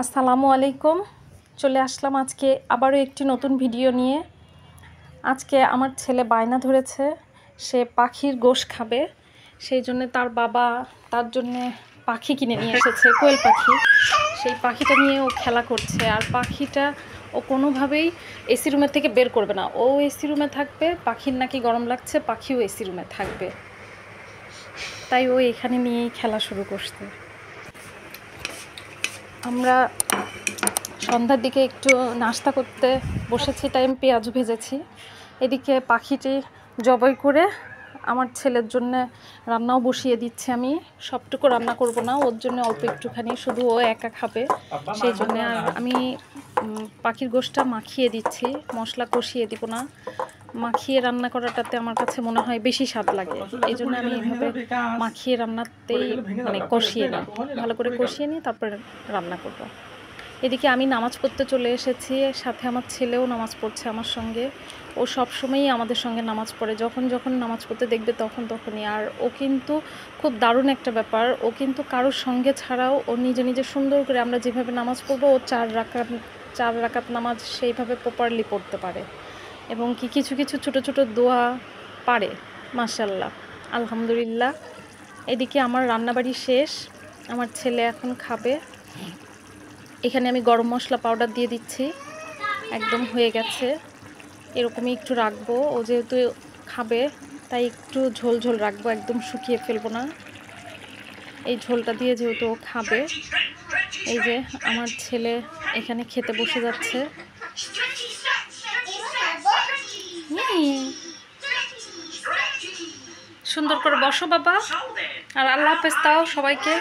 আসসালামু আলাইকুম। চলে আসলাম আজকে আবারও একটি নতুন ভিডিও নিয়ে। আজকে আমার ছেলে বায়না ধরেছে, সে পাখির গোশ খাবে। সেই জন্য তার বাবা তার জন্য পাখি কিনে নিয়ে এসেছে, কোয়েল পাখি। সেই পাখিটা নিয়ে ও খেলা করছে, আর পাখিটা ও কোনোভাবেই এসি রুমের থেকে বের করবে না। ও এসি রুমে থাকবে, পাখির নাকি গরম লাগছে, পাখিও এসি রুমে থাকবে। তাই ও এখানে নিয়েই খেলা শুরু করছে। আমরা সন্ধ্যার দিকে একটু নাস্তা করতে বসেছি, তাই আমি পেঁয়াজ ভেজেছি। এদিকে পাখিটি জবাই করে আমার ছেলের জন্য রান্নাও বসিয়ে দিচ্ছি। আমি সবটুকু রান্না করব না, ওর জন্য অল্প একটুখানি, শুধু ও একা খাবে সেই জন্য। আর আমি পাখির গোশটা মাখিয়ে দিচ্ছি, মশলা কষিয়ে দিব না। মাখিয়ে রান্না করাটাতে আমার কাছে মনে হয় বেশি স্বাদ লাগে, এই জন্য আমি এইভাবে মাখিয়ে রান্নাতেই মানে কষিয়ে নিই, ভালো করে কষিয়ে নিই, তারপরে রান্না করব। এদিকে আমি নামাজ পড়তে চলে এসেছি, সাথে আমার ছেলেও নামাজ পড়ছে আমার সঙ্গে। ও সবসময়ই আমাদের সঙ্গে নামাজ পড়ে, যখন যখন নামাজ পড়তে দেখবে তখনই। আর ও কিন্তু খুব দারুণ একটা ব্যাপার, ও কিন্তু কারোর সঙ্গে ছাড়াও ও নিজে নিজে সুন্দর করে, আমরা যেভাবে নামাজ পড়বো ও চার রাকাত নামাজ সেইভাবে প্রপারলি পড়তে পারে, এবং কিছু কিছু ছোট ছোট দোয়া পারে। মাশাআল্লাহ, আলহামদুলিল্লাহ। এদিকে আমার রান্নাবাড়ি শেষ, আমার ছেলে এখন খাবে। এখানে আমি গরম মশলা পাউডার দিয়ে দিচ্ছি, একদম হয়ে গেছে। এরকমই একটু রাখবো, ও যেহেতু খাবে তাই একটু ঝোল ঝোল রাখবো, একদম শুকিয়ে ফেলবো না। এই ঝোলটা দিয়ে যেহেতু ও খাবে। এই যে আমার ছেলে এখানে খেতে বসে যাচ্ছে। সুন্দর করে বসো বাবা, আর আল্লাহ হাফেজ দাও সবাইকে।